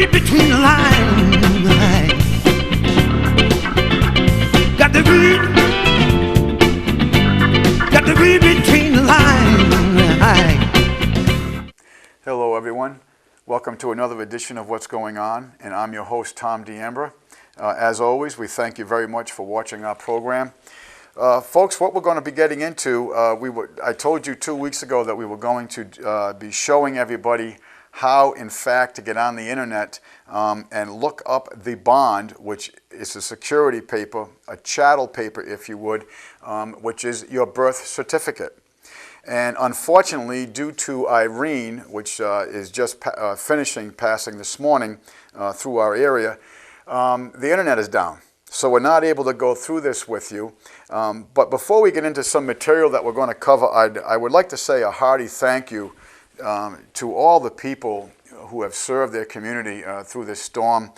read between the lines. Got to read, got to read between the lines. Hello everyone, welcome to another edition of What's Going On, and I'm your host Tom D'Ambra. As always, we thank you very much for watching our program. Folks, what we're going to be getting into, I told you 2 weeks ago that we were going to be showing everybody how, in fact, to get on the internet and look up the bond, which is a security paper, a chattel paper, if you would, which is your birth certificate. And unfortunately, due to Irene, which is just passing this morning through our area, the internet is down. So we're not able to go through this with you. But before we get into some material that we're going to cover, I would like to say a hearty thank you to all the people who have served their community through this storm.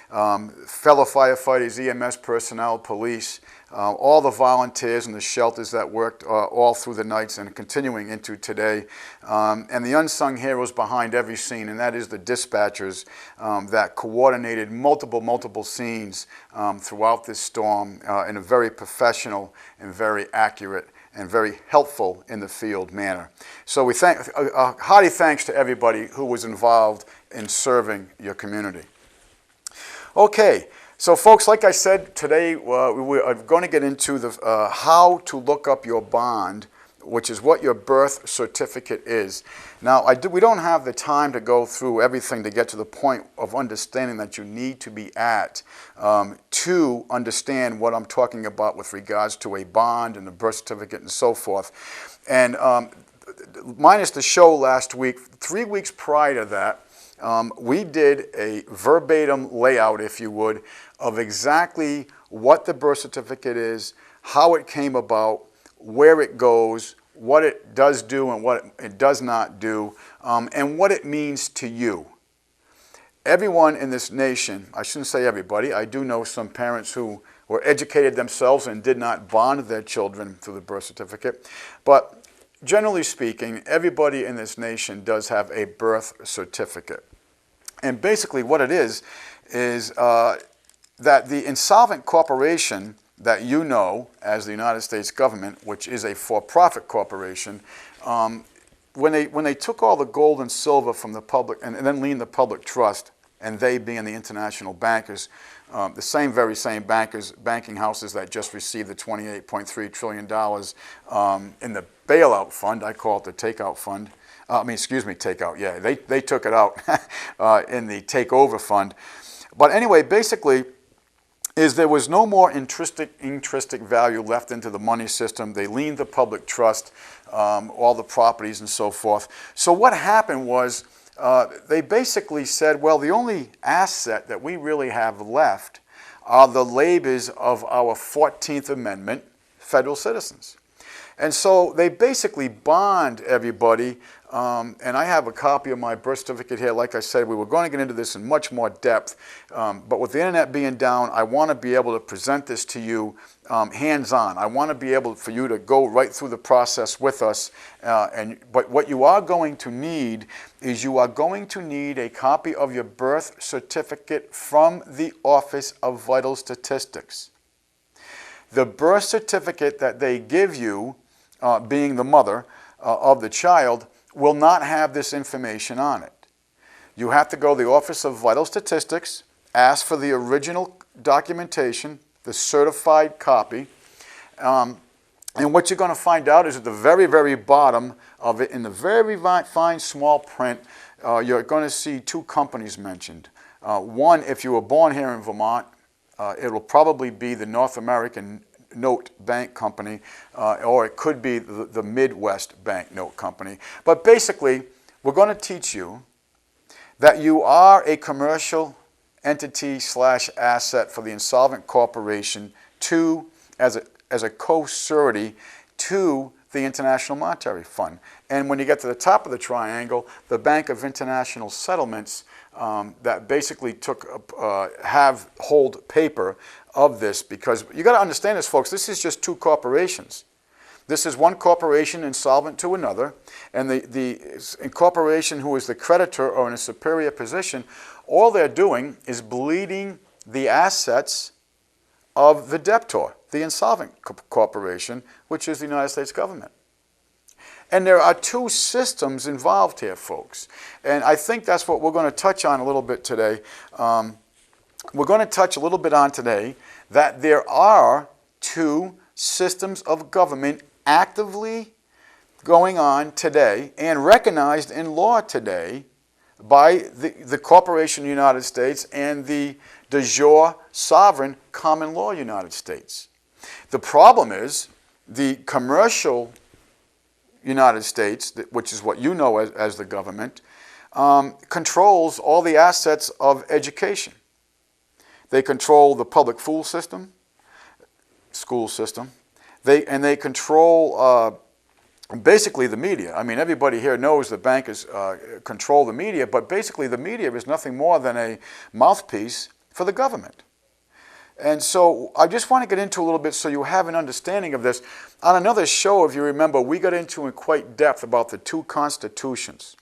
Fellow firefighters, EMS personnel, police, all the volunteers and the shelters that worked all through the nights and continuing into today, and the unsung heroes behind every scene, and that is the dispatchers that coordinated multiple scenes throughout this storm in a very professional and very accurate and very helpful in the field manner. So we thank, hearty thanks to everybody who was involved in serving your community. Okay, so folks, like I said, today we are going to get into the how to look up your bond, which is what your birth certificate is. Now, we don't have the time to go through everything to get to the point of understanding that you need to be at to understand what I'm talking about with regards to a bond and a birth certificate and so forth. And minus the show last week, 3 weeks prior to that, we did a verbatim layout, if you would, of exactly what the birth certificate is, how it came about, where it goes, what it does do and what it does not do, and what it means to you. Everyone in this nation, I shouldn't say everybody, I do know some parents who were educated themselves and did not bond their children through the birth certificate, but generally speaking, everybody in this nation does have a birth certificate. And basically what it is that the insolvent corporation that you know as the United States government, which is a for-profit corporation, when they took all the gold and silver from the public and then leaned the public trust, and they being the international bankers, the very same banking houses that just received the $28.3 trillion in the bailout fund, I call it the takeout fund. Takeout, yeah, they took it out in the takeover fund. But anyway, basically, there was no more intrinsic value left into the money system. They leaned the public trust, all the properties and so forth. So what happened was they basically said, well, the only asset that we really have left are the labors of our 14th Amendment federal citizens. And so they basically bond everybody, and I have a copy of my birth certificate here. Like I said, we were going to get into this in much more depth, but with the internet being down, I want to be able to present this to you hands-on. I want to be able for you to go right through the process with us, but what you are going to need is you are going to need a copy of your birth certificate from the Office of Vital Statistics. The birth certificate that they give you, being the mother of the child, will not have this information on it. You have to go to the Office of Vital Statistics, ask for the original documentation, the certified copy, and what you're going to find out is at the very bottom of it, in the very fine small print, you're going to see two companies mentioned. One, if you were born here in Vermont, it will probably be the North American Note Bank Company, or it could be the Midwest Bank Note Company. But basically, we're going to teach you that you are a commercial entity / asset for the insolvent corporation as a co-surety to the International Monetary Fund. And when you get to the top of the triangle, the Bank of International Settlements that basically hold paper of this, because you got to understand this, folks, this is just two corporations. This is one corporation insolvent to another, and the corporation who is the creditor or in a superior position, all they're doing is bleeding the assets of the debtor, the insolvent corporation, which is the United States government. And there are two systems involved here, folks. And I think that's what we're going to touch on a little bit today. We're going to touch a little bit on today that there are two systems of government actively going on today and recognized in law today by the Corporation of the United States and the de jure sovereign common law United States. The problem is the commercial United States, which is what you know as the government, controls all the assets of education. They control the public school system, they control basically the media. I mean, everybody here knows the bankers control the media, but basically the media is nothing more than a mouthpiece for the government. And so I just want to get into a little bit so you have an understanding of this. On another show, if you remember, we got into in quite depth about the two constitutions.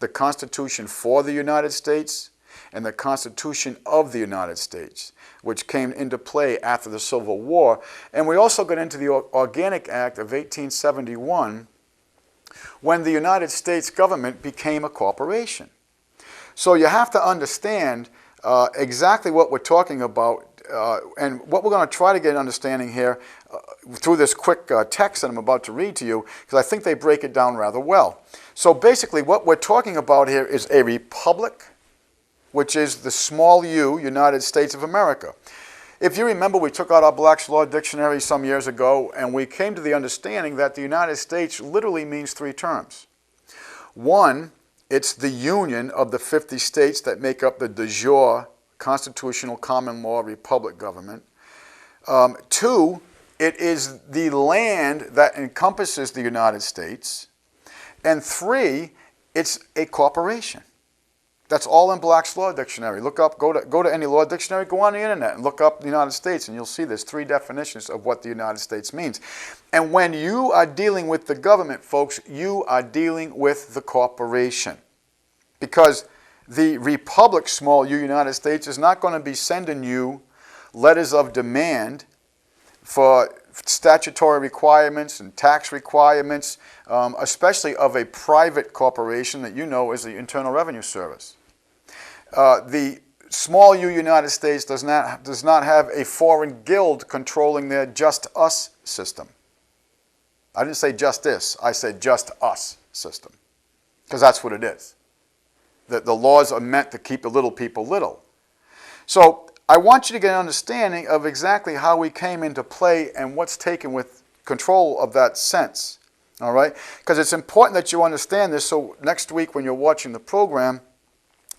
The Constitution for the United States and the Constitution of the United States, which came into play after the Civil War. And we also got into the Organic Act of 1871 when the United States government became a corporation. So you have to understand exactly what we're talking about. And what we're going to try to get an understanding here through this quick text that I'm about to read to you, because I think they break it down rather well. So basically what we're talking about here is a republic, which is the small u, United States of America. If you remember, we took out our Black's Law Dictionary some years ago, and we came to the understanding that the United States literally means three terms. One, it's the union of the 50 states that make up the de jure constitutional common law republic government. Two, it is the land that encompasses the United States. And three, it's a corporation. That's all in Black's Law Dictionary. Look up, go to any law dictionary, go on the internet and look up the United States, and you'll see there's three definitions of what the United States means. And when you are dealing with the government, folks, you are dealing with the corporation. Because the republic, small u, United States, is not going to be sending you letters of demand for statutory requirements and tax requirements, especially of a private corporation that you know is the Internal Revenue Service. The small u, United States, does not have a foreign guild controlling their just us system. I didn't say justice, I said just us system, because that's what it is. The laws are meant to keep the little people little. So I want you to get an understanding of exactly how we came into play and what's taken with control of that sense. All right? Because it's important that you understand this, so next week when you're watching the program,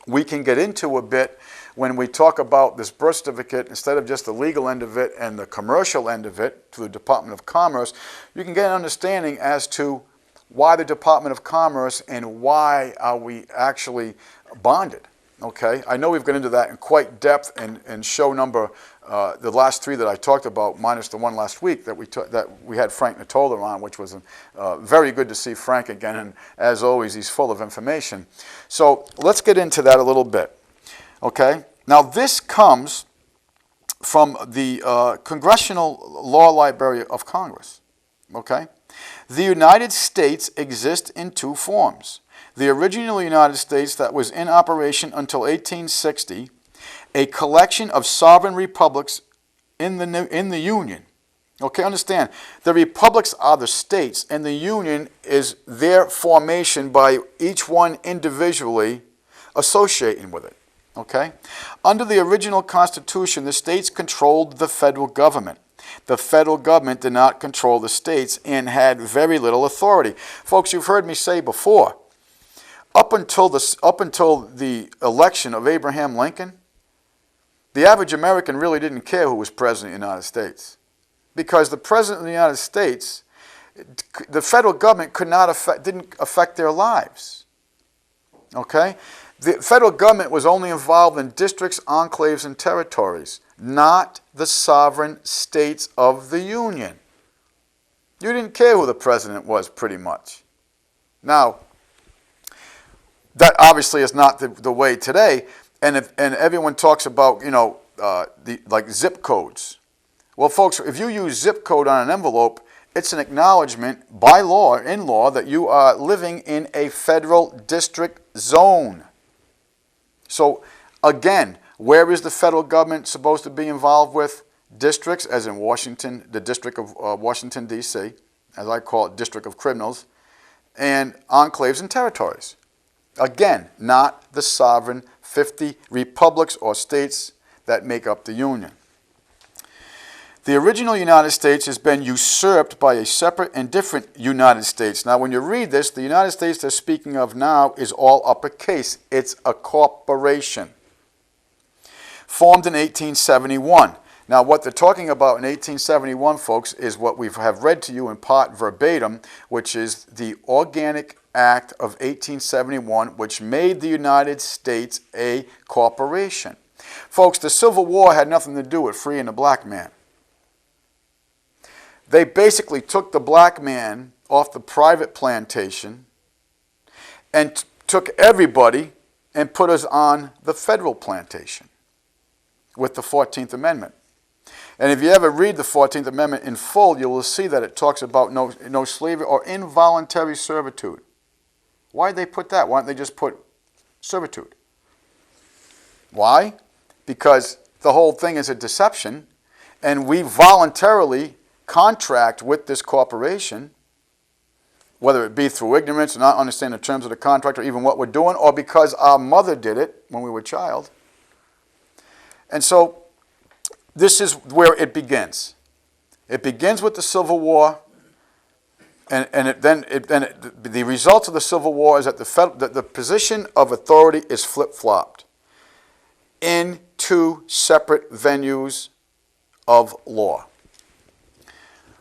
we can get into a bit when we talk about this birth certificate, instead of just the legal end of it and the commercial end of it to the Department of Commerce, you can get an understanding as to why the Department of Commerce and why are we actually bonded. Okay, I know we've got into that in quite depth in show number, the last three that I talked about, minus the one last week that we had Frank Natola on, which was very good to see Frank again, and as always, he's full of information. So let's get into that a little bit. Okay, now this comes from the Congressional Law Library of Congress. Okay, the United States exists in two forms. The original United States that was in operation until 1860, a collection of sovereign republics in the Union. Okay, understand, the republics are the states, and the Union is their formation by each one individually associating with it. Okay? Under the original Constitution, the states controlled the federal government. The federal government did not control the states and had very little authority. Folks, you've heard me say before, up until the election of Abraham Lincoln, the average American really didn't care who was president of the United States. Because the president of the United States, the federal government didn't affect their lives. Okay? The federal government was only involved in districts, enclaves, and territories, not the sovereign states of the Union. You didn't care who the president was, pretty much. Now, that obviously is not the way today. And everyone talks about, like zip codes. Well, folks, if you use zip code on an envelope, it's an acknowledgement by law, in law, that you are living in a federal district zone. So, again, where is the federal government supposed to be involved with? Districts, as in Washington, the District of Washington, D.C., as I call it, District of Criminals, and enclaves and territories. Again, not the sovereign 50 republics or states that make up the Union. The original United States has been usurped by a separate and different United States. Now, when you read this, the United States they're speaking of now is all uppercase. It's a corporation. Formed in 1871. Now, what they're talking about in 1871, folks, is what we have read to you in part verbatim, which is the Organic Act of 1871, which made the United States a corporation. Folks, the Civil War had nothing to do with freeing the black man. They basically took the black man off the private plantation and took everybody and put us on the federal plantation with the 14th Amendment. And if you ever read the 14th Amendment in full, you will see that it talks about no slavery or involuntary servitude. Why did they put that? Why don't they just put servitude? Why? Because the whole thing is a deception, and we voluntarily contract with this corporation, whether it be through ignorance or not understand the terms of the contract or even what we're doing, or because our mother did it when we were a child. And so this is where it begins. It begins with the Civil War, and the results of the Civil War is that the position of authority is flip-flopped in two separate venues of law.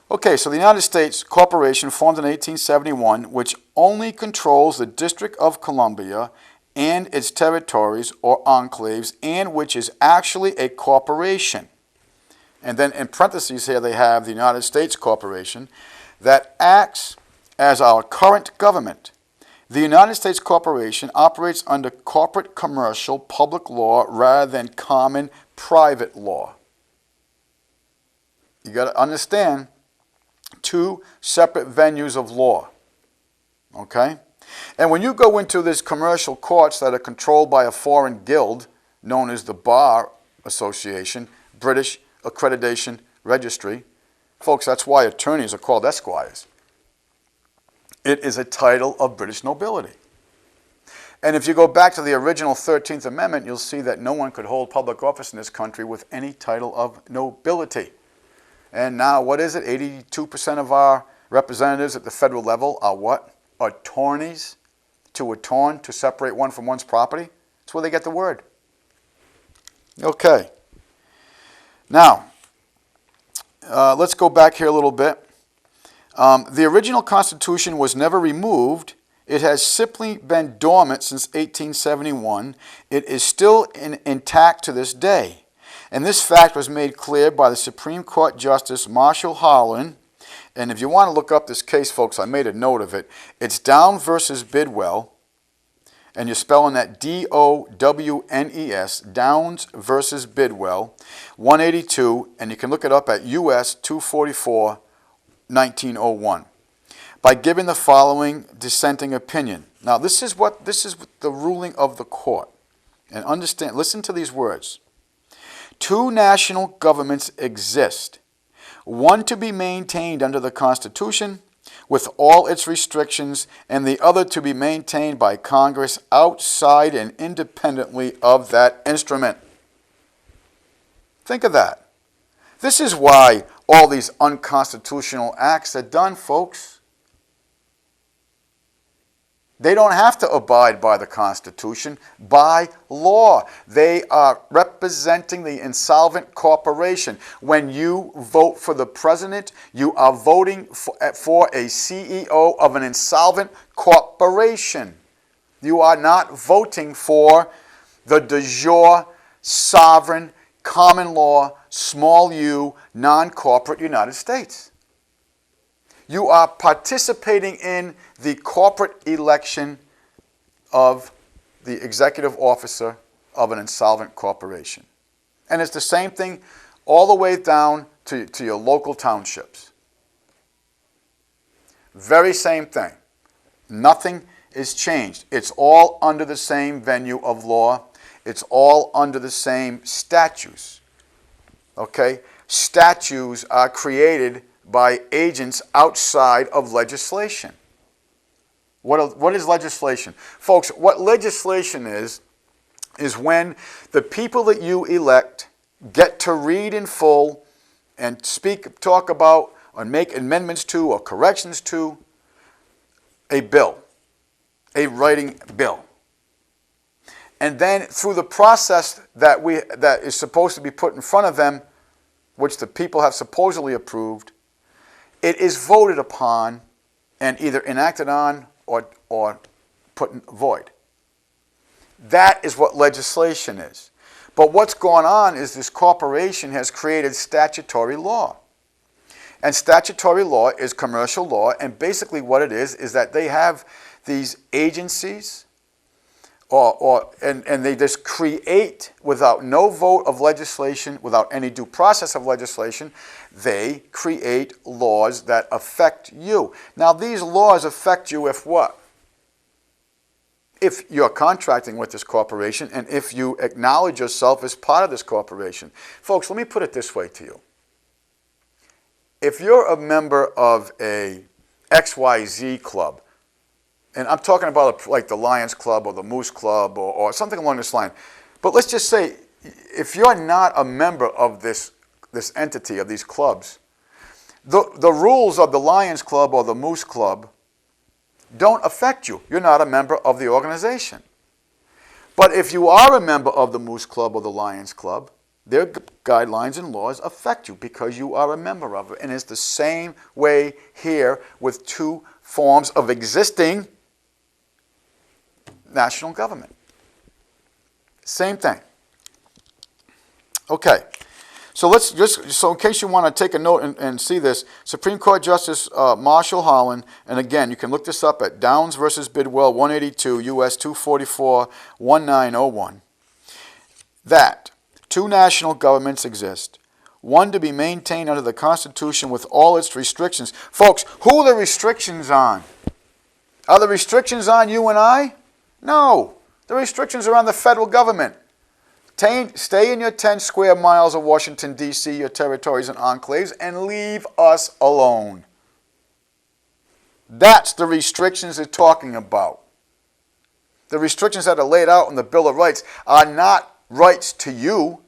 Okay, so the United States Corporation formed in 1871, which only controls the District of Columbia and its territories or enclaves, and which is actually a corporation. And then in parentheses here they have the United States Corporation that acts as our current government. The United States Corporation operates under corporate commercial public law rather than common private law. You got to understand, two separate venues of law. Okay? And when you go into these commercial courts that are controlled by a foreign guild known as the Bar Association, British Accreditation Registry, folks, that's why attorneys are called esquires. It is a title of British nobility. And if you go back to the original 13th Amendment, you'll see that no one could hold public office in this country with any title of nobility. And now, what is it? 82% of our representatives at the federal level are what? Attorneys. To attorn, to separate one from one's property. That's where they get the word. Okay. Now, let's go back here a little bit. The original Constitution was never removed. It has simply been dormant since 1871. It is still intact to this day. And this fact was made clear by the Supreme Court Justice Marshall Harlan. And if you want to look up this case, folks, I made a note of it. It's Down versus Bidwell. And you're spelling that D-O-W-N-E-S, Downs versus Bidwell, 182. And you can look it up at US 244, 1901. By giving the following dissenting opinion. Now, this is the ruling of the court. And understand, listen to these words. Two national governments exist, one to be maintained under the Constitution with all its restrictions, and the other to be maintained by Congress outside and independently of that instrument. Think of that. This is why all these unconstitutional acts are done, folks. They don't have to abide by the Constitution, by law. They are representing the insolvent corporation. When you vote for the president, you are voting for a CEO of an insolvent corporation. You are not voting for the de jure, sovereign, common law, small u, non-corporate United States. You are participating in the corporate election of the executive officer of an insolvent corporation. And it's the same thing all the way down to your local townships. Very same thing. Nothing is changed. It's all under the same venue of law. It's all under the same statutes. Okay? Statutes are created by agents outside of legislation. What is legislation? Folks, what legislation is when the people that you elect get to read in full and talk about, or make amendments to, or corrections to a bill, a writing bill. And then through the process that is supposed to be put in front of them, which the people have supposedly approved, it is voted upon and either enacted on or put in void. That is what legislation is. But what's going on is this corporation has created statutory law. And statutory law is commercial law, and basically what it is that they have these agencies, and they just create, without no vote of legislation, without any due process of legislation, they create laws that affect you. Now, these laws affect you if what? If you're contracting with this corporation and if you acknowledge yourself as part of this corporation. Folks, let me put it this way to you. If you're a member of a XYZ club, and I'm talking about like the Lions Club or the Moose Club or something along this line, but let's just say if you're not a member of this entity, of these clubs, the rules of the Lions Club or the Moose Club don't affect you. You're not a member of the organization. But if you are a member of the Moose Club or the Lions Club, their guidelines and laws affect you because you are a member of it. And it's the same way here with two forms of existing national government. Same thing. Okay. So so in case you want to take a note and see this, Supreme Court Justice Marshall Holland, and again, you can look this up at Downs versus Bidwell, 182 U.S. 244 1901, that two national governments exist, one to be maintained under the Constitution with all its restrictions. Folks, who are the restrictions on? Are the restrictions on you and I? No. The restrictions are on the federal government. Stay in your 10 square miles of Washington, D.C., your territories and enclaves, and leave us alone. That's the restrictions they're talking about. The restrictions that are laid out in the Bill of Rights are not rights to you.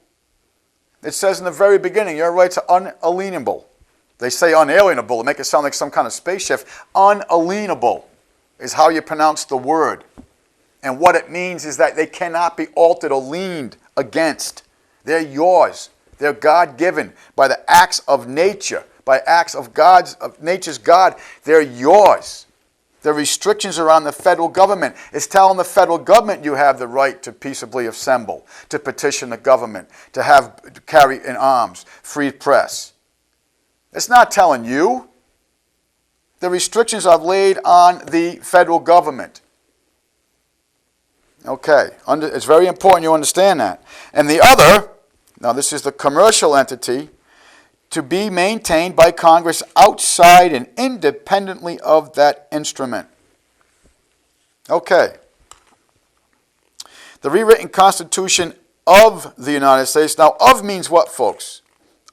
It says in the very beginning, your rights are unalienable. They say unalienable to make it sound like some kind of spaceship. Unalienable is how you pronounce the word. And what it means is that they cannot be altered or leaned against. They're yours. They're God-given by the acts of nature, by acts of nature's God. They're yours. The restrictions are on the federal government. It's telling the federal government you have the right to peaceably assemble, to petition the government, to carry in arms, free press. It's not telling you. The restrictions are laid on the federal government. Okay, it's very important you understand that. And the other, now this is the commercial entity, to be maintained by Congress outside and independently of that instrument. Okay. The rewritten Constitution of the United States. Now, of means what, folks?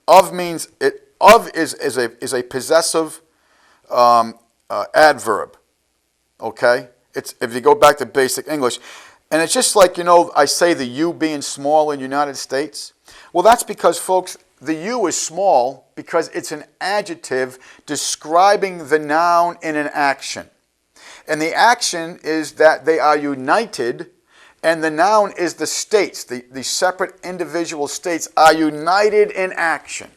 Of means, is a possessive adverb. Okay? If you go back to basic English. And it's just like, I say the U being small in the United States. Well, that's because, folks, the U is small because it's an adjective describing the noun in an action. And the action is that they are united, and the noun is the states. The separate individual states are united in action.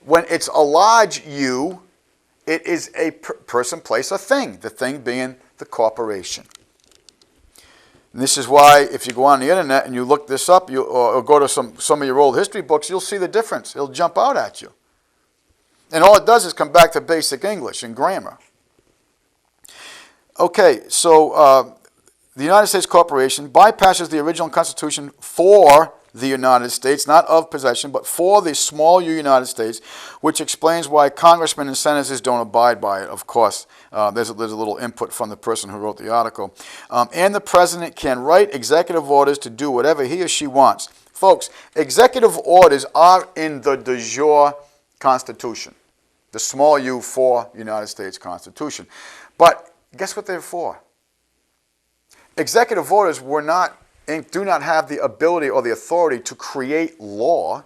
When it's a large U, it is a person, place, or thing. The thing being the corporation. And this is why if you go on the internet and you look this up, or go to some of your old history books, you'll see the difference. It'll jump out at you. And all it does is come back to basic English and grammar. Okay, so the United States Corporation bypasses the original Constitution for the United States, not of possession, but for the small U United States, which explains why congressmen and senators don't abide by it, of course. There's a little input from the person who wrote the article. And the president can write executive orders to do whatever he or she wants. Folks, executive orders are in the de jure Constitution, the small U for United States Constitution. But guess what they're for? Executive orders do not have the ability or the authority to create law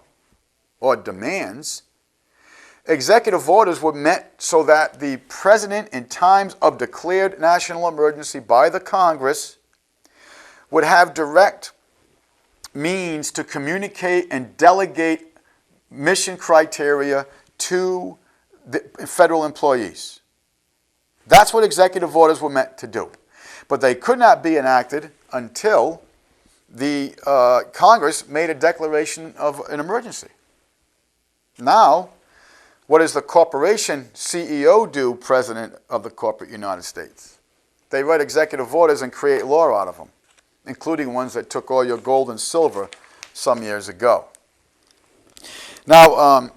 or demands. Executive orders were meant so that the president, in times of declared national emergency by the Congress, would have direct means to communicate and delegate mission criteria to the federal employees. That's what executive orders were meant to do. But they could not be enacted until the Congress made a declaration of an emergency. Now, what does the corporation CEO do, President of the corporate United States? They write executive orders and create law out of them, including ones that took all your gold and silver some years ago. Now,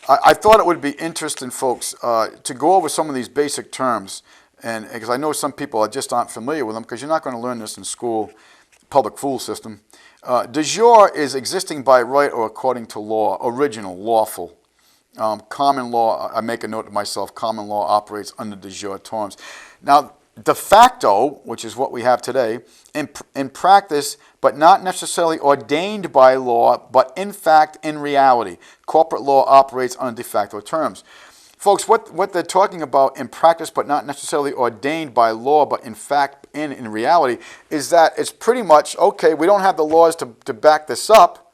I thought it would be interesting, folks, to go over some of these basic terms, and because I know some people just aren't familiar with them, because you're not going to learn this in school, public school system. De jure is existing by right or according to law, original, lawful. Common law, I make a note to myself, common law operates under de jure terms. Now, de facto, which is what we have today, in practice, but not necessarily ordained by law, but in fact, in reality, corporate law operates on de facto terms. Folks, what they're talking about in practice, but not necessarily ordained by law, but in fact, in reality, is that it's pretty much, okay, we don't have the laws to back this up,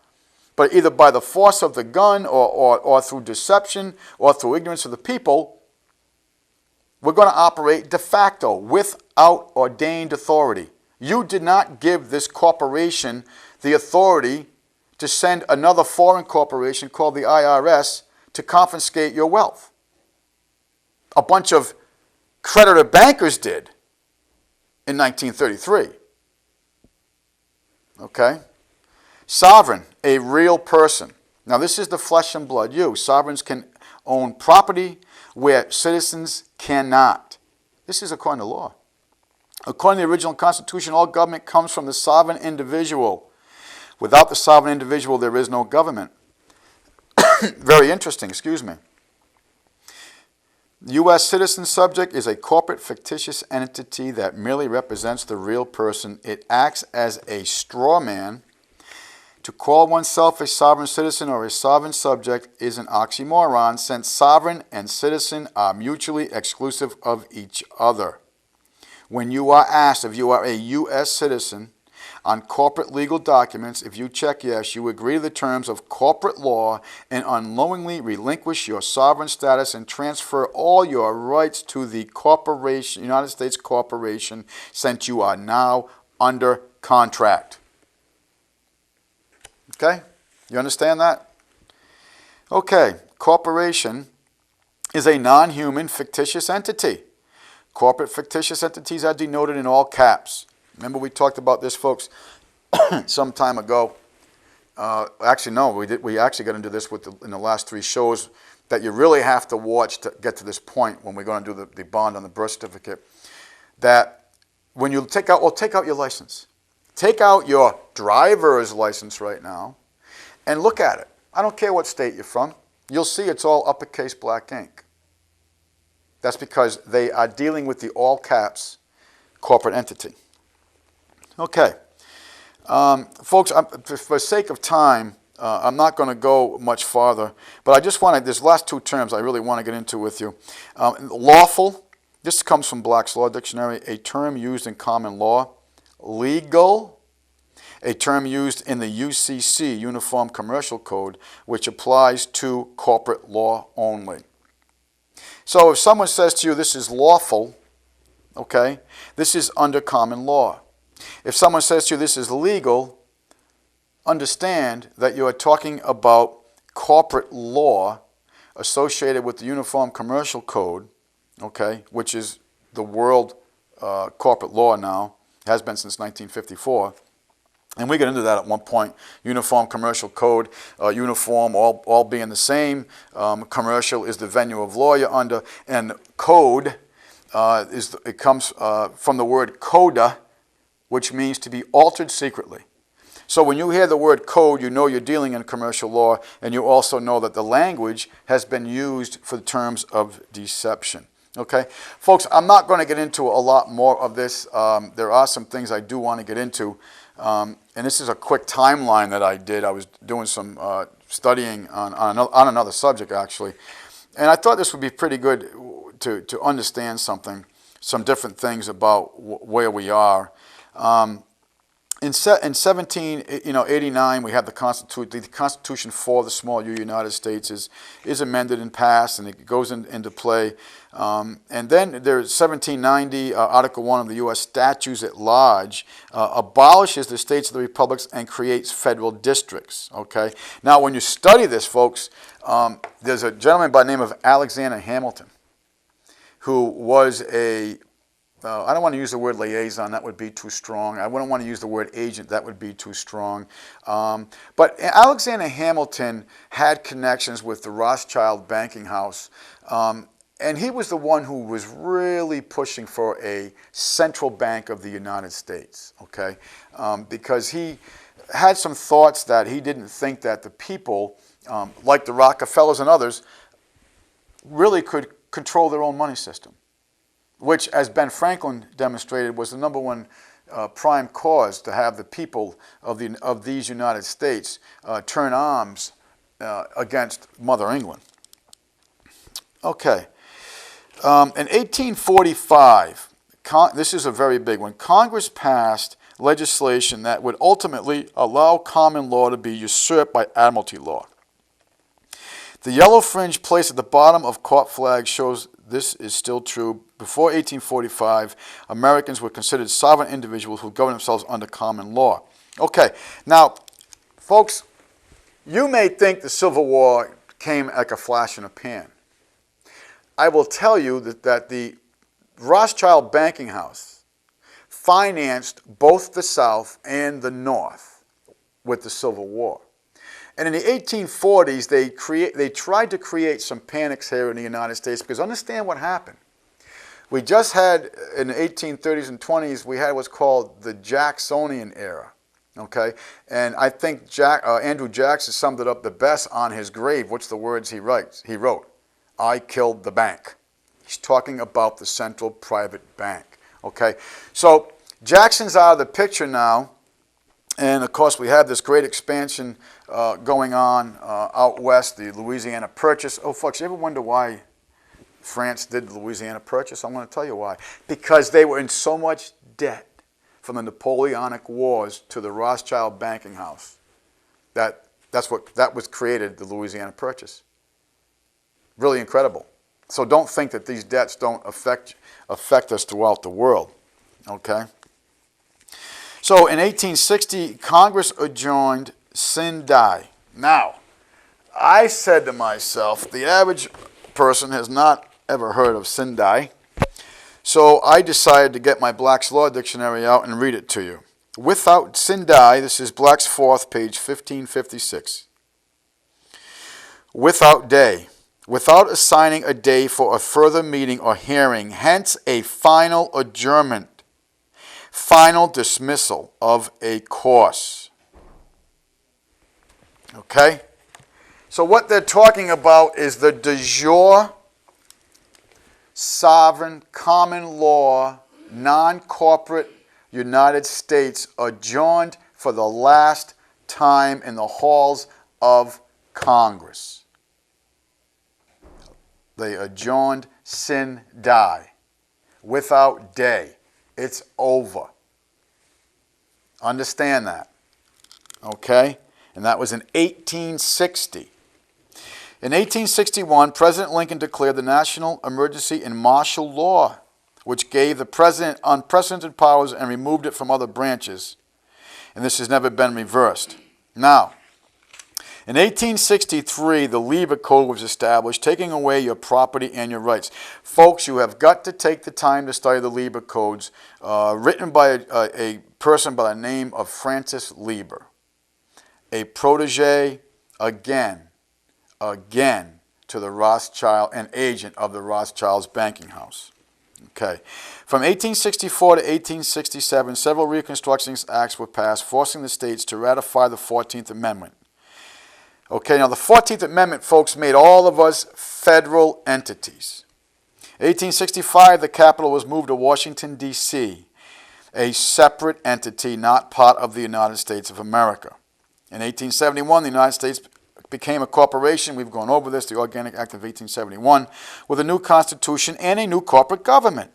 but either by the force of the gun or through deception or through ignorance of the people, we're going to operate de facto without ordained authority. You did not give this corporation the authority to send another foreign corporation called the IRS to confiscate your wealth. A bunch of creditor bankers did in 1933. Okay? Sovereign, a real person. Now this is the flesh and blood you. Sovereigns can own property where citizens cannot. This is according to law. According to the original Constitution, all government comes from the sovereign individual. Without the sovereign individual, there is no government. Very interesting, excuse me. U.S. citizen subject is a corporate fictitious entity that merely represents the real person. It acts as a straw man. To call oneself a sovereign citizen or a sovereign subject is an oxymoron, since sovereign and citizen are mutually exclusive of each other. When you are asked if you are a U.S. citizen on corporate legal documents, if you check yes, you agree to the terms of corporate law and unknowingly relinquish your sovereign status and transfer all your rights to the corporation, United States corporation, since you are now under contract. Okay? You understand that? Okay. Corporation is a non-human fictitious entity. Corporate fictitious entities are denoted in all caps. Remember we talked about this, folks, some time ago. Actually, no, we actually got into this in the last 3 shows that you really have to watch to get to this point when we're going to do the bond on the birth certificate. That when you take out your license. Take out your driver's license right now and look at it. I don't care what state you're from. You'll see it's all uppercase black ink. That's because they are dealing with the all caps corporate entity. Okay. Folks, for sake of time, I'm not going to go much farther, but I just want to, there's last 2 terms I really want to get into with you. Lawful, this comes from Black's Law Dictionary, a term used in common law. Legal, a term used in the UCC, Uniform Commercial Code, which applies to corporate law only. So if someone says to you, this is lawful, okay, this is under common law. If someone says to you, this is legal, understand that you are talking about corporate law associated with the Uniform Commercial Code, okay, which is the world corporate law now, has been since 1954. And we get into that at one point. Uniform Commercial Code, uniform all being the same. Commercial is the venue of law you're under, and code it comes from the word coda, which means to be altered secretly. So when you hear the word code, you know you're dealing in commercial law, and you also know that the language has been used for the terms of deception. Okay, folks, I'm not going to get into a lot more of this. There are some things I do want to get into. And this is a quick timeline that I did. I was doing some studying on another subject, actually. And I thought this would be pretty good to understand some different things about where we are. In 1789, we have the Constitution for the small U United States is amended and passed, and it goes into play. And then there's 1790, Article 1 of the U.S. Statutes at Large abolishes the states of the republics and creates federal districts. Okay. Now, when you study this, folks, there's a gentleman by the name of Alexander Hamilton, who was I don't want to use the word liaison, that would be too strong. I wouldn't want to use the word agent, that would be too strong. But Alexander Hamilton had connections with the Rothschild banking house, and he was the one who was really pushing for a central bank of the United States, okay? Because he had some thoughts that he didn't think that the people, like the Rockefellers and others, really could control their own money system, which, as Ben Franklin demonstrated, was the number one prime cause to have the people of these United States turn arms against Mother England. Okay. In 1845, this is a very big one, Congress passed legislation that would ultimately allow common law to be usurped by admiralty law. The yellow fringe placed at the bottom of court flags shows this is still true. Before 1845, Americans were considered sovereign individuals who governed themselves under common law. Okay, now, folks, you may think the Civil War came like a flash in a pan. I will tell you that the Rothschild banking house financed both the South and the North with the Civil War. And in the 1840s, they tried to create some panics here in the United States, because understand what happened. We just had, in the 1830s and 20s, we had what's called the Jacksonian era, okay? And I think Andrew Jackson summed it up the best on his grave. What's the words he wrote? I killed the bank. He's talking about the central private bank, okay? So Jackson's out of the picture now. And, of course, we have this great expansion going on out west, the Louisiana Purchase. Oh, folks, you ever wonder why France did the Louisiana Purchase? I'm going to tell you why. Because they were in so much debt from the Napoleonic Wars to the Rothschild banking house. That was created, the Louisiana Purchase. Really incredible. So don't think that these debts don't affect us throughout the world, okay? So in 1860, Congress adjourned sin die. Now, I said to myself, the average person has not ever heard of sin die. So I decided to get my Black's Law Dictionary out and read it to you. Without sin die, this is Black's Fourth, page 1556. Without day, without assigning a day for a further meeting or hearing, hence a final adjournment. Final dismissal of a course. Okay? So what they're talking about is the de jure, sovereign, common law, non-corporate United States adjourned for the last time in the halls of Congress. They adjourned sin die. Without day. It's over. Understand that. Okay? And that was in 1860. In 1861, President Lincoln declared the national emergency in martial law, which gave the president unprecedented powers and removed it from other branches. And this has never been reversed. Now, In 1863, the Lieber Code was established, taking away your property and your rights. Folks, you have got to take the time to study the Lieber Codes, written by a person by the name of Francis Lieber, a protege, again, to the Rothschild, an agent of the Rothschilds banking house. Okay. From 1864 to 1867, several Reconstruction Acts were passed, forcing the states to ratify the 14th Amendment. Okay, now the 14th Amendment, folks, made all of us federal entities. 1865, the capital was moved to Washington, D.C., a separate entity not part of the United States of America. In 1871, the United States became a corporation. We've gone over this, the Organic Act of 1871, with a new constitution and a new corporate government.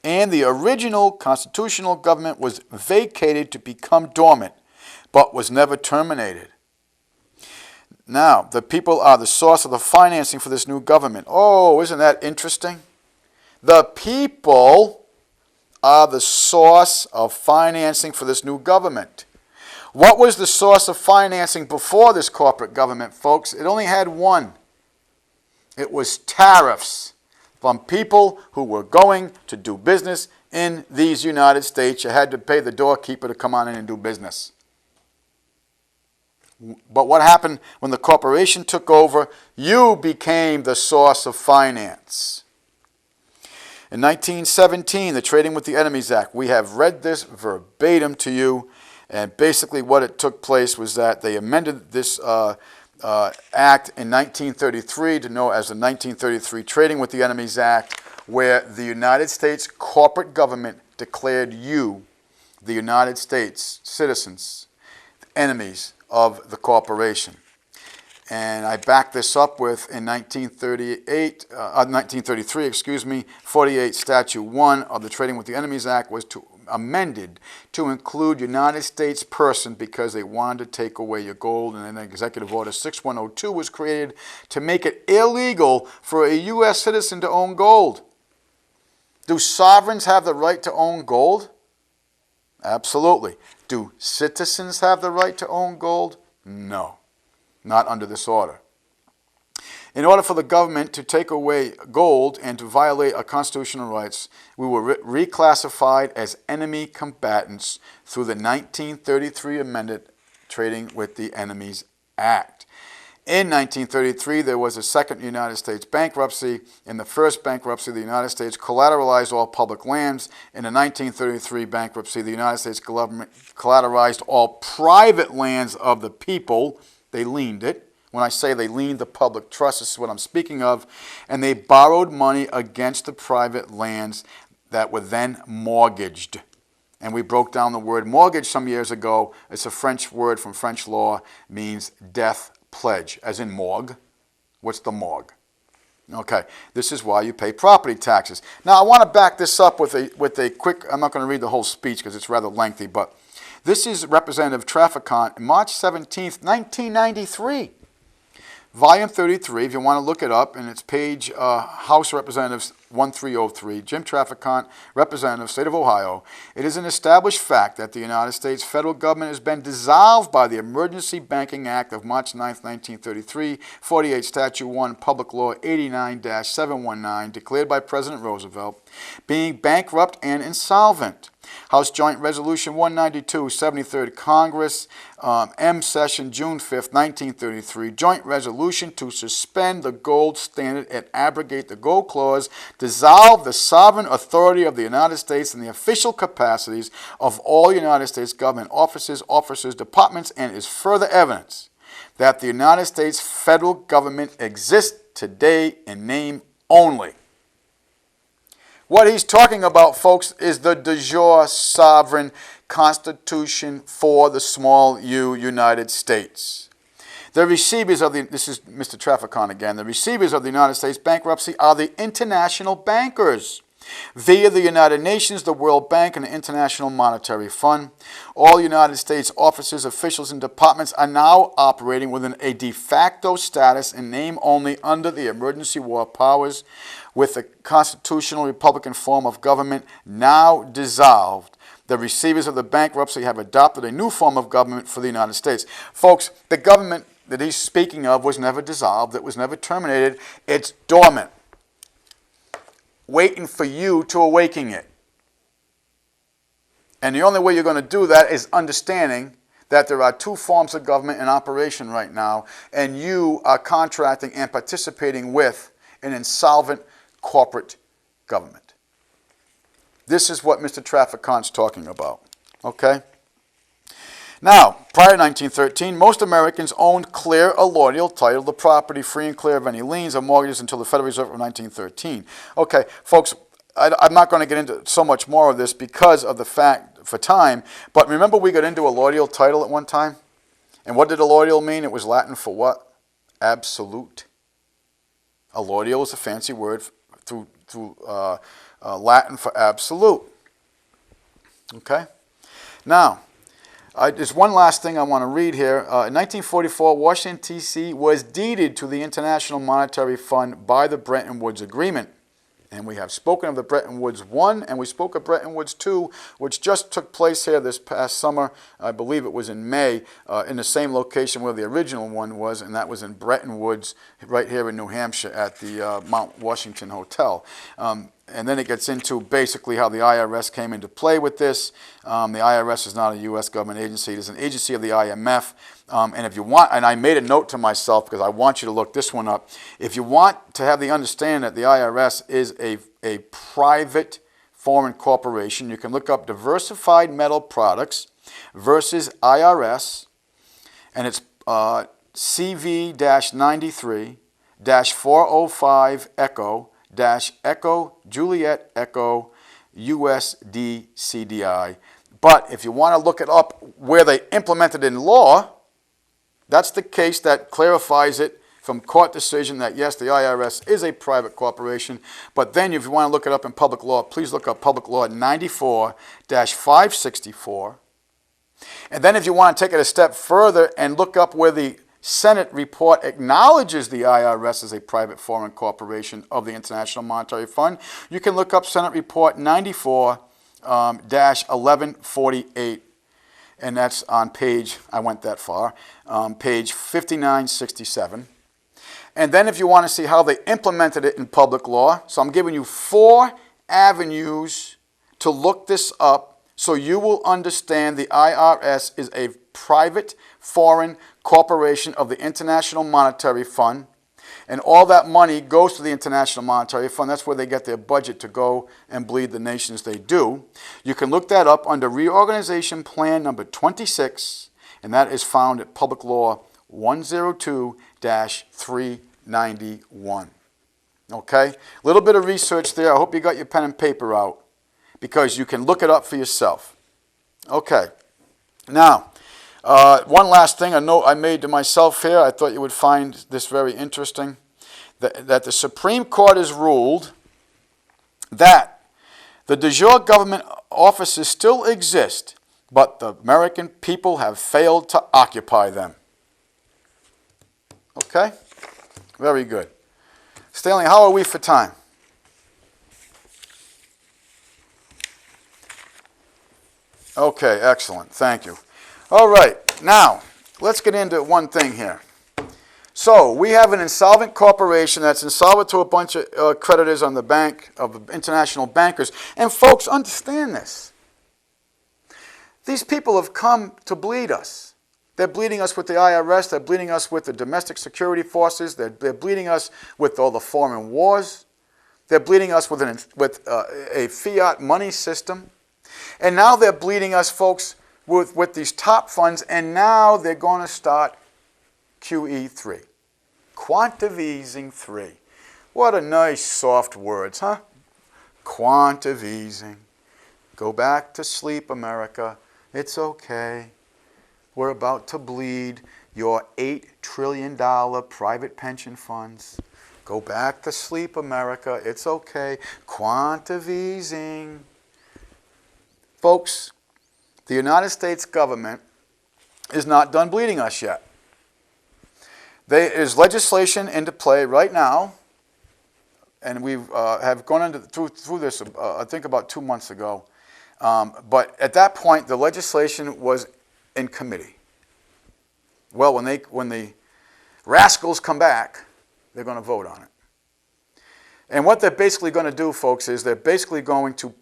And the original constitutional government was vacated to become dormant, but was never terminated. Now, the people are the source of the financing for this new government. Oh, isn't that interesting? The people are the source of financing for this new government. What was the source of financing before this corporate government, folks? It only had one. It was tariffs from people who were going to do business in these United States. You had to pay the doorkeeper to come on in and do business. But what happened when the corporation took over? You became the source of finance. In 1917, the Trading with the Enemies Act. We have read this verbatim to you, and basically what it took place was that they amended this act in 1933 to know as the 1933 Trading with the Enemies Act, where the United States corporate government declared you, the United States citizens, enemies of the corporation. And I backed this up with, in 1933, 48 Statute 1 of the Trading with the Enemies Act was amended to include United States person because they wanted to take away your gold, and then Executive Order 6102 was created to make it illegal for a U.S. citizen to own gold. Do sovereigns have the right to own gold? Absolutely. Do citizens have the right to own gold? No, not under this order. In order for the government to take away gold and to violate our constitutional rights, we were reclassified as enemy combatants through the 1933 amended Trading with the Enemies Act. In 1933, there was a second United States bankruptcy. In the first bankruptcy, the United States collateralized all public lands. In the 1933 bankruptcy, the United States government collateralized all private lands of the people. They liened it. When I say they liened the public trust, this is what I'm speaking of. And they borrowed money against the private lands that were then mortgaged. And we broke down the word mortgage some years ago. It's a French word from French law, means death pledge, as in morgue. What's the morgue? Okay, this is why you pay property taxes. Now, I want to back this up with a quick, I'm not going to read the whole speech because it's rather lengthy, but this is Representative Trafficant, March 17th, 1993. Volume 33, if you want to look it up, and it's page House Representatives 1303, Jim Trafficant, Representative, State of Ohio. It is an established fact that the United States federal government has been dissolved by the Emergency Banking Act of March 9th, 1933, 48 Statute 1, Public Law 89-719, declared by President Roosevelt, being bankrupt and insolvent. House Joint Resolution 192, 73rd Congress, M Session, June 5th, 1933. Joint Resolution to suspend the gold standard and abrogate the gold clause, dissolve the sovereign authority of the United States in the official capacities of all United States government officers, departments, and is further evidence that the United States federal government exists today in name only. What he's talking about, folks, is the de jure sovereign constitution for the small u United States. The receivers of this is Mr. Trafficant again, the receivers of the United States bankruptcy are the international bankers. Via the United Nations, the World Bank, and the International Monetary Fund, all United States officers, officials, and departments are now operating within a de facto status in name only under the emergency war powers, with the constitutional Republican form of government now dissolved. The receivers of the bankruptcy have adopted a new form of government for the United States. Folks, the government that he's speaking of was never dissolved. It was never terminated. It's dormant, waiting for you to awaken it. And the only way you're going to do that is understanding that there are two forms of government in operation right now, and you are contracting and participating with an insolvent corporate government. This is what Mr. Trafficant's talking about. Okay? Now, prior to 1913, most Americans owned clear allodial title to property free and clear of any liens or mortgages until the Federal Reserve of 1913. Okay, folks, I'm not going to get into so much more of this because of the fact, for time, but remember we got into allodial title at one time? And what did allodial mean? It was Latin for what? Absolute. Allodial is a fancy word through Latin for absolute. Okay? Now, there's one last thing I want to read here. In 1944, Washington, D.C. was deeded to the International Monetary Fund by the Bretton Woods Agreement. And we have spoken of the Bretton Woods I, and we spoke of Bretton Woods II, which just took place here this past summer. I believe it was in May, in the same location where the original one was, and that was in Bretton Woods, right here in New Hampshire at the Mount Washington Hotel. And then it gets into basically how the IRS came into play with this. The IRS is not a U.S. government agency. It is an agency of the IMF. And if you want, and I made a note to myself because I want you to look this one up. If you want to have the understanding that the IRS is a private foreign corporation, you can look up Diversified Metal Products versus IRS, and it's CV-93-405 Echo Juliet Echo USD CDI. But if you want to look it up where they implemented in law, that's the case that clarifies it from court decision that yes, the IRS is a private corporation. But then if you want to look it up in public law, please look up Public Law 94-564. And then if you want to take it a step further and look up where the Senate report acknowledges the IRS as a private foreign corporation of the International Monetary Fund, you can look up Senate Report 94-1148. And that's on page, I went that far, page 5967. And then if you want to see how they implemented it in public law, so I'm giving you 4 avenues to look this up so you will understand the IRS is a private foreign corporation of the International Monetary Fund. And all that money goes to the International Monetary Fund. That's where they get their budget to go and bleed the nations they do. You can look that up under Reorganization Plan number 26, and that is found at Public Law 102-391. Okay? A little bit of research there. I hope you got your pen and paper out because you can look it up for yourself. Okay. Now, one last thing, a note I made to myself here. I thought you would find this very interesting. That the Supreme Court has ruled that the de jure government offices still exist, but the American people have failed to occupy them. Okay? Very good. Stanley, how are we for time? Okay, excellent. Thank you. All right, now, let's get into one thing here. So, we have an insolvent corporation that's insolvent to a bunch of creditors on the bank of international bankers. And folks, understand this. These people have come to bleed us. They're bleeding us with the IRS. They're bleeding us with the domestic security forces. They're bleeding us with all the foreign wars. They're bleeding us with a fiat money system. And now they're bleeding us, folks, with these top funds, and now they're going to start QE3. Quantitative easing 3. What a nice soft words, huh? Quantitative easing. Go back to sleep, America. It's okay. We're about to bleed your $8 trillion private pension funds. Go back to sleep, America. It's okay. Quantitative easing. Folks, the United States government is not done bleeding us yet. There is legislation into play right now, and we have gone through this, I think, about 2 months ago. But at that point, the legislation was in committee. Well, when rascals come back, they're going to vote on it. And what they're basically going to do, folks, is they're basically going to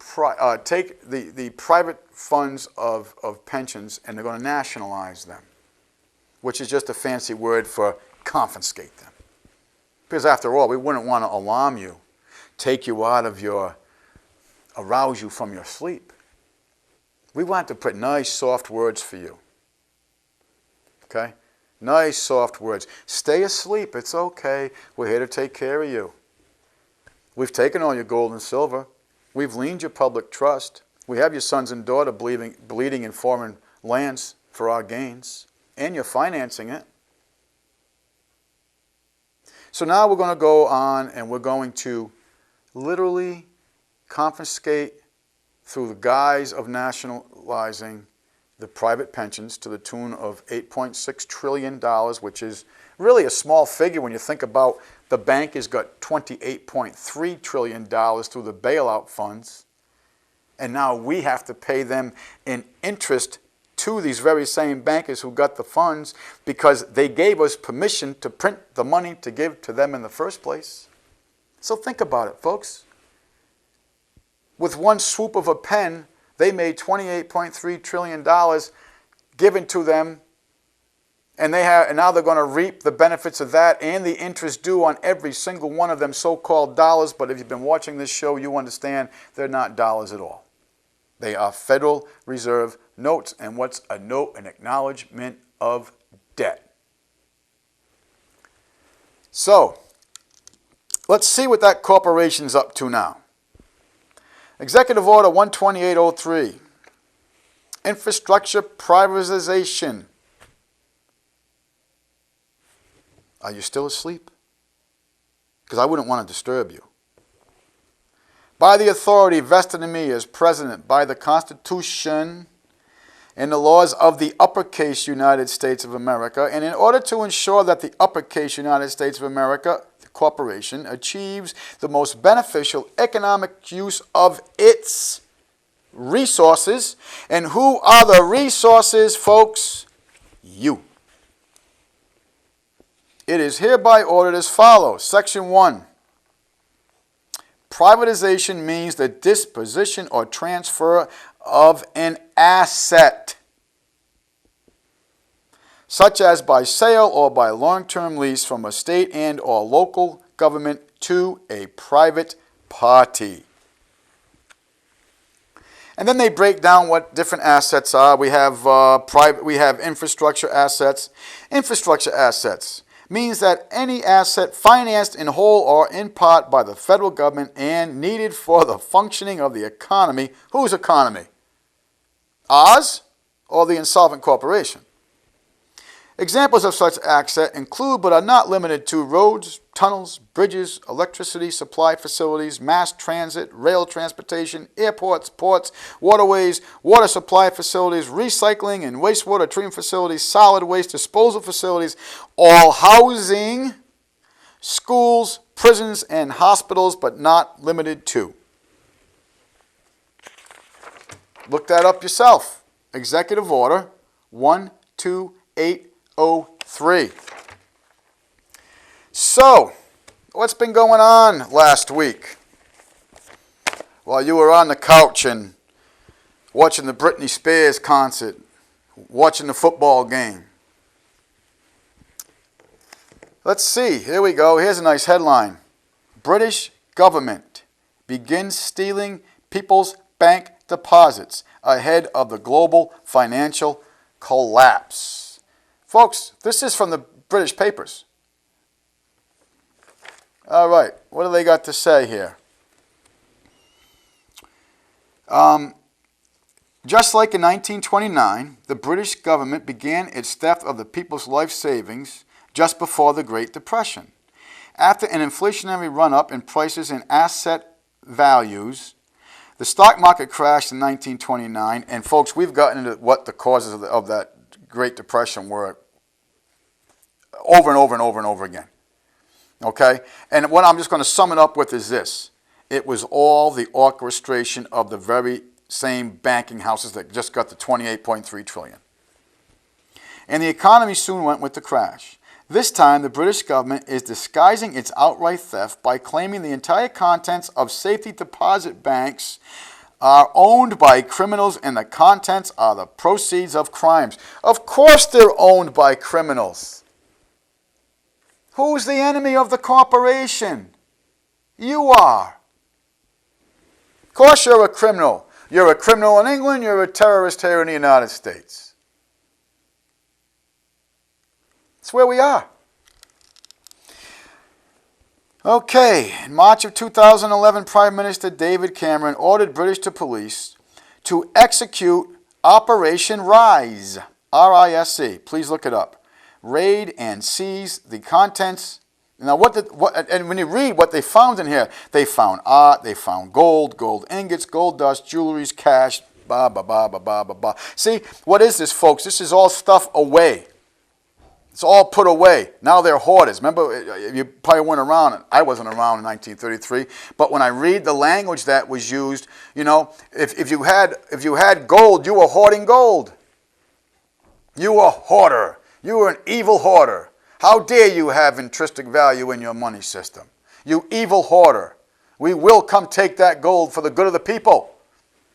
take the private funds of pensions and they're going to nationalize them, which is just a fancy word for confiscate them. Because after all, we wouldn't want to alarm you, take you out of your, arouse you from your sleep. We want to put nice, soft words for you. Okay? Nice, soft words. Stay asleep. It's okay. We're here to take care of you. We've taken all your gold and silver. We've leaned your public trust. We have your sons and daughter bleeding in foreign lands for our gains. And you're financing it. So now we're going to go on and we're going to literally confiscate through the guise of nationalizing the private pensions to the tune of $8.6 trillion, which is really a small figure when you think about the bank has got $28.3 trillion through the bailout funds. And now we have to pay them in interest to these very same bankers who got the funds because they gave us permission to print the money to give to them in the first place. So think about it, folks. With one swoop of a pen, they made $28.3 trillion given to them, and now they're going to reap the benefits of that and the interest due on every single one of them so-called dollars. But if you've been watching this show, you understand they're not dollars at all. They are Federal Reserve notes. And what's a note? An acknowledgement of debt. So, let's see what that corporation's up to now. Executive Order 12803, infrastructure privatization. Are you still asleep? Because I wouldn't want to disturb you. By the authority vested in me as President by the Constitution and the laws of the uppercase United States of America, and in order to ensure that the uppercase United States of America, the corporation, achieves the most beneficial economic use of its resources. And who are the resources, folks? You. It is hereby ordered as follows. Section 1. Privatization means the disposition or transfer of an asset, such as by sale or by long-term lease from a state and or local government to a private party. And then they break down what different assets are. We have infrastructure assets. Infrastructure assets means that any asset financed in whole or in part by the federal government and needed for the functioning of the economy. Whose economy? Ours or the insolvent corporation? Examples of such asset include but are not limited to roads, tunnels, bridges, electricity supply facilities, mass transit, rail transportation, airports, ports, waterways, water supply facilities, recycling and wastewater treatment facilities, solid waste disposal facilities, all housing, schools, prisons, and hospitals, but not limited to. Look that up yourself. Executive Order 12803. So, what's been going on last week? While you were on the couch and watching the Britney Spears concert, watching the football game. Let's see. Here we go. Here's a nice headline. British government begins stealing people's bank deposits ahead of the global financial collapse. Folks, this is from the British papers. All right, what do they got to say here? Just like in 1929, the British government began its theft of the people's life savings just before the Great Depression. After an inflationary run-up in prices and asset values, the stock market crashed in 1929, and folks, we've gotten into what the causes of that Great Depression were over and over and over and over again. Okay? And what I'm just going to sum it up with is this. It was all the orchestration of the very same banking houses that just got the $28.3 trillion. And the economy soon went with the crash. This time, the British government is disguising its outright theft by claiming the entire contents of safety deposit banks are owned by criminals and the contents are the proceeds of crimes. Of course they're owned by criminals. Who's the enemy of the corporation? You are. Of course you're a criminal. You're a criminal in England, you're a terrorist here in the United States. That's where we are. Okay, in March of 2011, Prime Minister David Cameron ordered British police to execute Operation Rise, R-I-S-E. Please look it up. Raid and seize the contents. Now, and when you read what they found in here, they found art, they found gold, gold ingots, gold dust, jewelries, cash, blah, blah, blah, blah, blah, blah, blah. See, what is this, folks? This is all stuff away. It's all put away. Now they're hoarders. Remember, you probably weren't around. I wasn't around in 1933. But when I read the language that was used, you know, if you had gold, you were hoarding gold. You were a hoarder. You were an evil hoarder. How dare you have intrinsic value in your money system? You evil hoarder. We will come take that gold for the good of the people.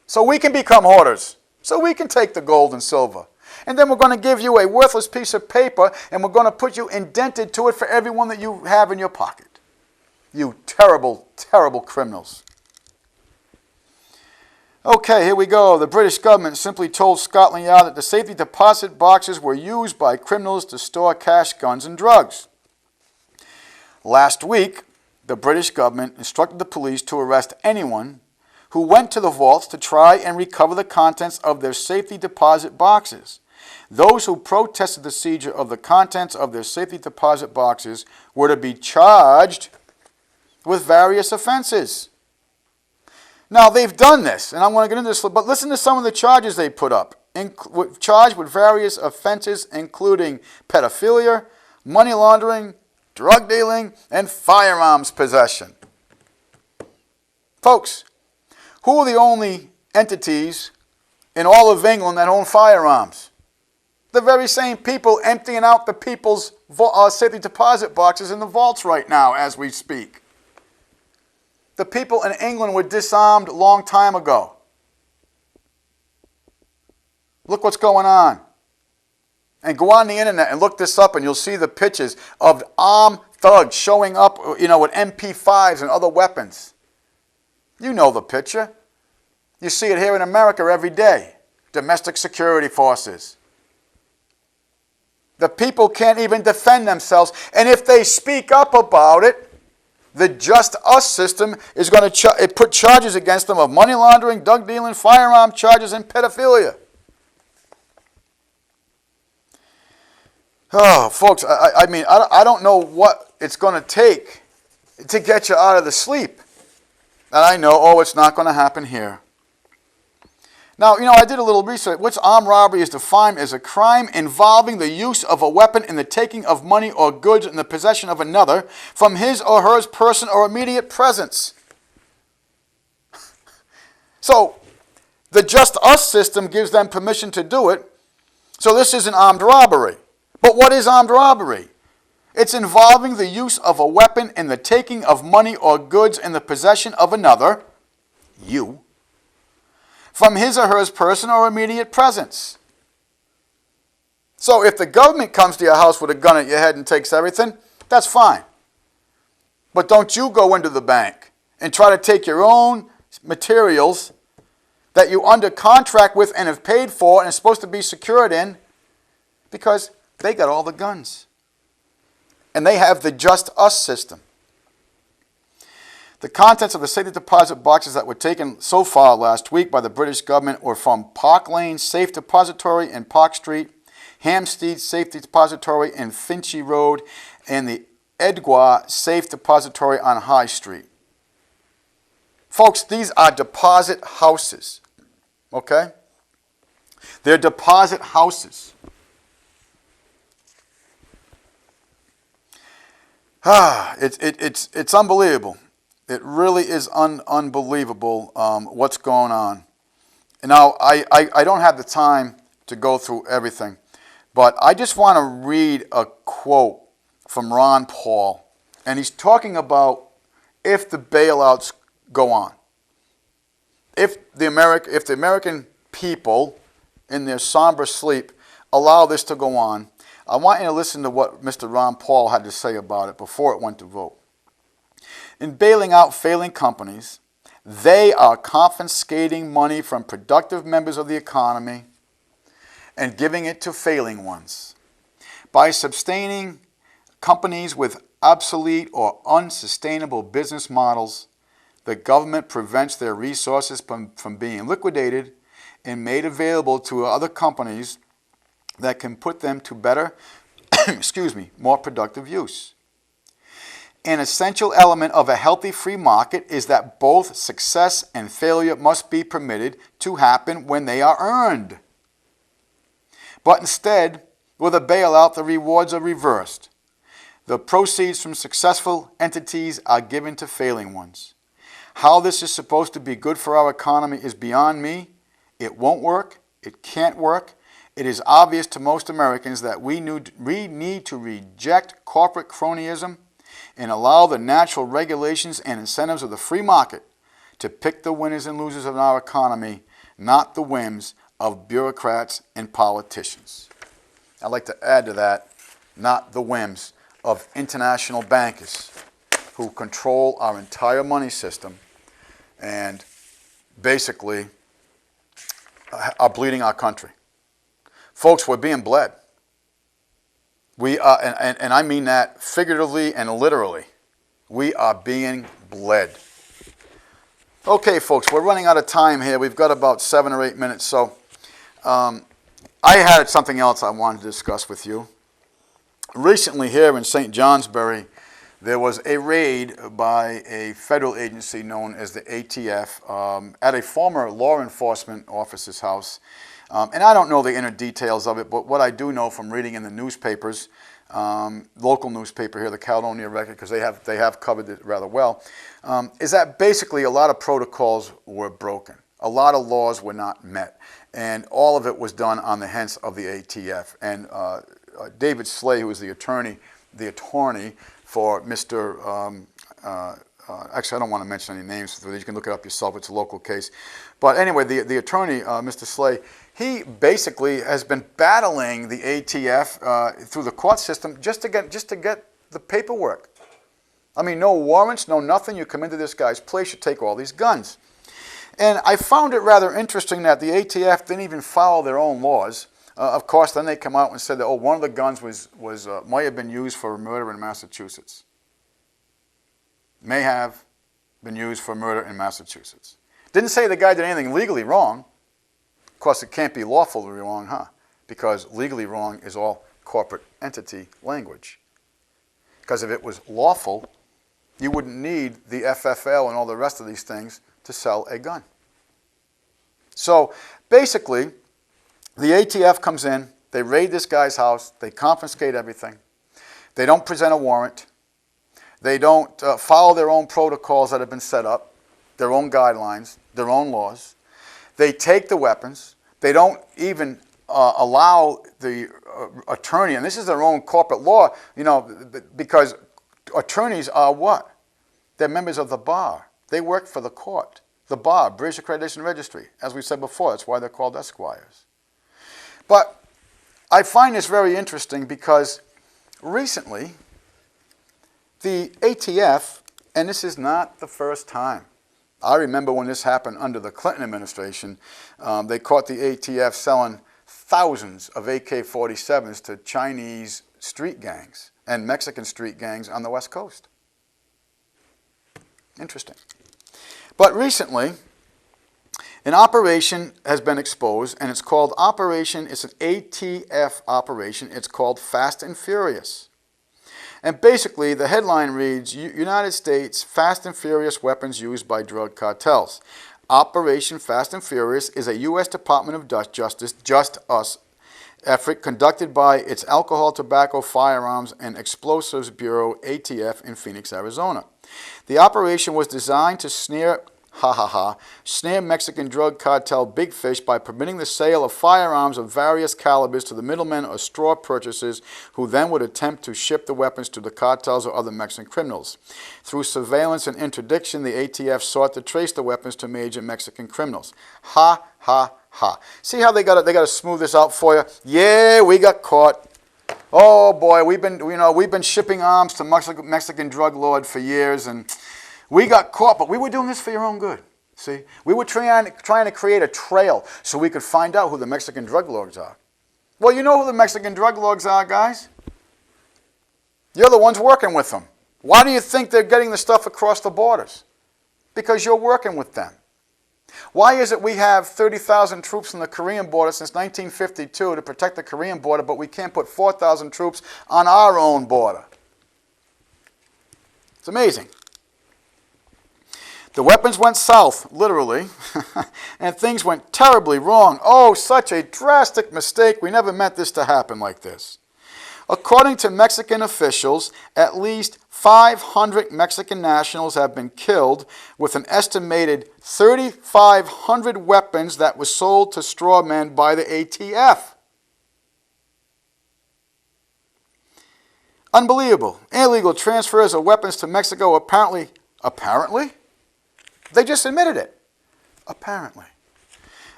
So we can become hoarders. So we can take the gold and silver. And then we're going to give you a worthless piece of paper and we're going to put you indented to it for everyone that you have in your pocket. You terrible, terrible criminals. Okay, here we go. The British government simply told Scotland Yard that the safety deposit boxes were used by criminals to store cash, guns, and drugs. Last week, the British government instructed the police to arrest anyone who went to the vaults to try and recover the contents of their safety deposit boxes. Those who protested the seizure of the contents of their safety deposit boxes were to be charged with various offenses. Now, they've done this, and I'm going to get into this, but listen to some of the charges they put up. Charged with various offenses, including pedophilia, money laundering, drug dealing, and firearms possession. Folks, who are the only entities in all of England that own firearms? The very same people emptying out the people's safety deposit boxes in the vaults right now as we speak. The people in England were disarmed a long time ago. Look what's going on. And go on the internet and look this up and you'll see the pictures of armed thugs showing up, with MP5s and other weapons. You know the picture. You see it here in America every day. Domestic security forces. The people can't even defend themselves. And if they speak up about it, the Just Us system is going to put charges against them of money laundering, drug dealing, firearm charges, and pedophilia. Oh, folks, I don't know what it's going to take to get you out of the sleep. And I know, it's not going to happen here. Now, I did a little research. What's armed robbery is defined as a crime involving the use of a weapon in the taking of money or goods in the possession of another from his or her person or immediate presence. So, the Just Us system gives them permission to do it. So this isn't armed robbery. But what is armed robbery? It's involving the use of a weapon in the taking of money or goods in the possession of another, you, from his or her person or immediate presence. So if the government comes to your house with a gun at your head and takes everything, that's fine. But don't you go into the bank and try to take your own materials that you under contract with and have paid for and is supposed to be secured in, because they got all the guns. And they have the Just Us system. The contents of the safety deposit boxes that were taken so far last week by the British government were from Park Lane Safe Depository in Park Street, Hampstead Safe Depository in Finchley Road, and the Edgware Safe Depository on High Street. Folks, these are deposit houses, okay? They're deposit houses. It's unbelievable. It really is unbelievable what's going on. Now, I don't have the time to go through everything, but I just want to read a quote from Ron Paul, and he's talking about if the bailouts go on. If the American people, in their somber sleep, allow this to go on, I want you to listen to what Mr. Ron Paul had to say about it before it went to vote. In bailing out failing companies, they are confiscating money from productive members of the economy and giving it to failing ones. By sustaining companies with obsolete or unsustainable business models, the government prevents their resources from being liquidated and made available to other companies that can put them to better, more productive use. An essential element of a healthy free market is that both success and failure must be permitted to happen when they are earned. But instead, with a bailout, the rewards are reversed. The proceeds from successful entities are given to failing ones. How this is supposed to be good for our economy is beyond me. It won't work. It can't work. It is obvious to most Americans that we need to reject corporate cronyism and allow the natural regulations and incentives of the free market to pick the winners and losers of our economy, not the whims of bureaucrats and politicians. I'd like to add to that, not the whims of international bankers who control our entire money system and basically are bleeding our country. Folks, we're being bled. We are, and I mean that figuratively and literally. We are being bled. Okay, folks, we're running out of time here. We've got about 7 or 8 minutes. So I had something else I wanted to discuss with you. Recently here in St. Johnsbury, there was a raid by a federal agency known as the ATF at a former law enforcement officer's house. And I don't know the inner details of it, but what I do know from reading in the newspapers, local newspaper here, the Caledonia Record, because they have covered it rather well, is that basically a lot of protocols were broken. A lot of laws were not met. And all of it was done on the hints of the ATF. And David Slay, who was the attorney for Mr. Actually, I don't want to mention any names. You can look it up yourself. It's a local case. But anyway, the attorney, Mr. Slay, he basically has been battling the ATF through the court system just to get the paperwork. I mean, no warrants, no nothing. You come into this guy's place, you take all these guns. And I found it rather interesting that the ATF didn't even follow their own laws. Of course, then they come out and said that, one of the guns might have been used for a murder in Massachusetts. May have been used for murder in Massachusetts. Didn't say the guy did anything legally wrong. Of course, it can't be lawfully wrong, huh? Because legally wrong is all corporate entity language. Because if it was lawful, you wouldn't need the FFL and all the rest of these things to sell a gun. So basically, the ATF comes in, they raid this guy's house, they confiscate everything. They don't present a warrant. They don't follow their own protocols that have been set up, their own guidelines, their own laws. They take the weapons. They don't even allow the attorney, and this is their own corporate law, because attorneys are what? They're members of the bar. They work for the court. The bar, British Accreditation Registry. As we said before, that's why they're called esquires. But I find this very interesting because recently, the ATF, and this is not the first time. I remember when this happened under the Clinton administration, they caught the ATF selling thousands of AK-47s to Chinese street gangs and Mexican street gangs on the West Coast. Interesting. But recently, an operation has been exposed, and it's called it's an ATF operation. It's called Fast and Furious. And basically, the headline reads, United States Fast and Furious Weapons Used by Drug Cartels. Operation Fast and Furious is a U.S. Department of Justice, Just Us, effort conducted by its Alcohol, Tobacco, Firearms, and Explosives Bureau, ATF, in Phoenix, Arizona. The operation was designed to snare ha ha ha, snare Mexican drug cartel Big Fish by permitting the sale of firearms of various calibers to the middlemen or straw purchasers who then would attempt to ship the weapons to the cartels or other Mexican criminals. Through surveillance and interdiction, the ATF sought to trace the weapons to major Mexican criminals. Ha ha ha. See how they got to smooth this out for you? Yeah, we got caught. Oh boy, we've been shipping arms to Mexican drug lord for years, and we got caught, but we were doing this for your own good. See, we were trying to create a trail so we could find out who the Mexican drug lords are. Well, you know who the Mexican drug lords are, guys. You're the ones working with them. Why do you think they're getting the stuff across the borders? Because you're working with them. Why is it we have 30,000 troops on the Korean border since 1952 to protect the Korean border, but we can't put 4,000 troops on our own border? It's amazing. The weapons went south, literally, and things went terribly wrong. Oh, such a drastic mistake. We never meant this to happen like this. According to Mexican officials, at least 500 Mexican nationals have been killed, with an estimated 3,500 weapons that were sold to straw men by the ATF. Unbelievable. Illegal transfers of weapons to Mexico apparently, they just admitted it, apparently,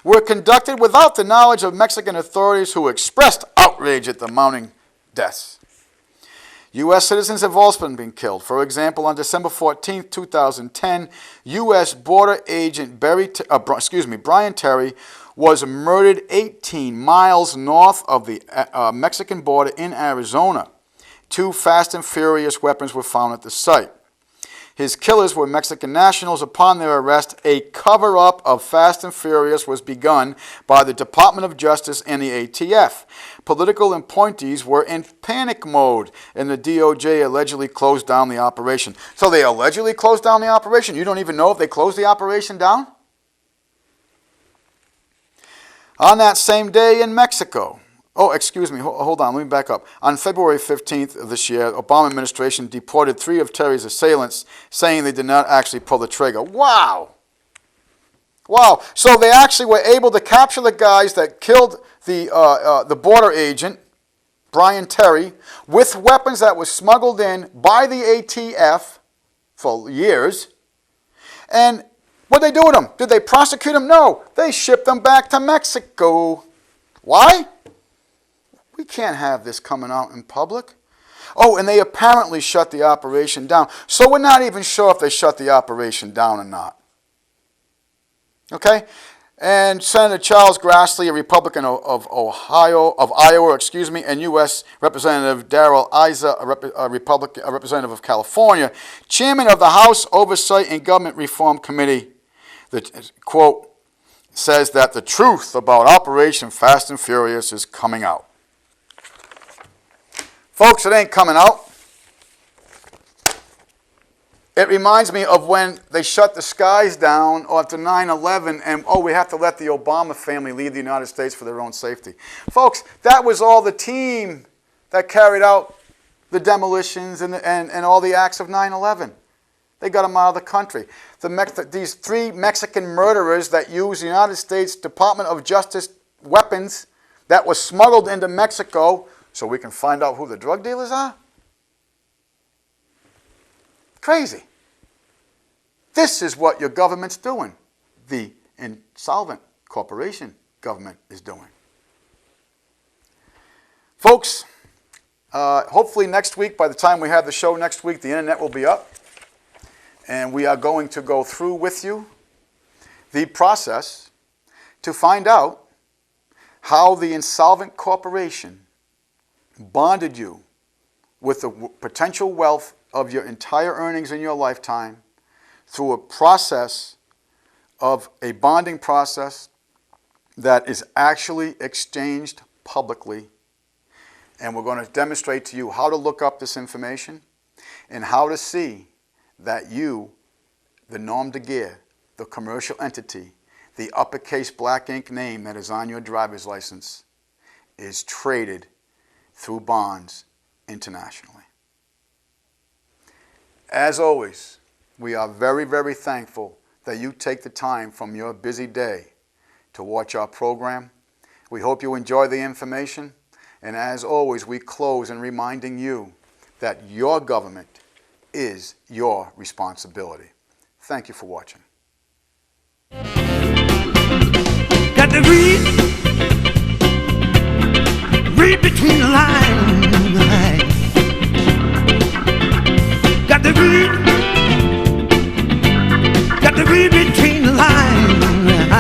were conducted without the knowledge of Mexican authorities, who expressed outrage at the mounting deaths. U.S. citizens have also been killed. For example, on December 14, 2010, U.S. border agent Brian Terry was murdered 18 miles north of the Mexican border in Arizona. 2 Fast and Furious weapons were found at the site. His killers were Mexican nationals. Upon their arrest, a cover-up of Fast and Furious was begun by the Department of Justice and the ATF. Political appointees were in panic mode, and the DOJ allegedly closed down the operation. So they allegedly closed down the operation? You don't even know if they closed the operation down? On that same day in Mexico, hold on, let me back up. On February 15th of this year, the Obama administration deported 3 of Terry's assailants, saying they did not actually pull the trigger. Wow! Wow, so they actually were able to capture the guys that killed the border agent, Brian Terry, with weapons that were smuggled in by the ATF for years. And what did they do with them? Did they prosecute them? No, they shipped them back to Mexico. Why? We can't have this coming out in public. Oh, and they apparently shut the operation down. So we're not even sure if they shut the operation down or not. Okay? And Senator Charles Grassley, a Republican of Iowa, and U.S. Representative Darrell Issa, a representative of California, chairman of the House Oversight and Government Reform Committee, the quote, says that the truth about Operation Fast and Furious is coming out. Folks, it ain't coming out. It reminds me of when they shut the skies down after 9/11 and, we have to let the Obama family leave the United States for their own safety. Folks, that was all the team that carried out the demolitions and all the acts of 9/11. They got them out of the country. These 3 Mexican murderers that used the United States Department of Justice weapons that were smuggled into Mexico so we can find out who the drug dealers are? Crazy. This is what your government's doing. The insolvent corporation government is doing. Folks, hopefully next week, by the time we have the show next week, the internet will be up. And we are going to go through with you the process to find out how the insolvent corporation bonded you with the potential wealth of your entire earnings in your lifetime through a process of a bonding process that is actually exchanged publicly. And we're going to demonstrate to you how to look up this information and how to see that you, the nom de guerre, the commercial entity, the uppercase black ink name that is on your driver's license, is traded through bonds internationally. As always, we are very, very thankful that you take the time from your busy day to watch our program. We hope you enjoy the information. And as always, we close in reminding you that your government is your responsibility. Thank you for watching. Got to read between the lines. Got to read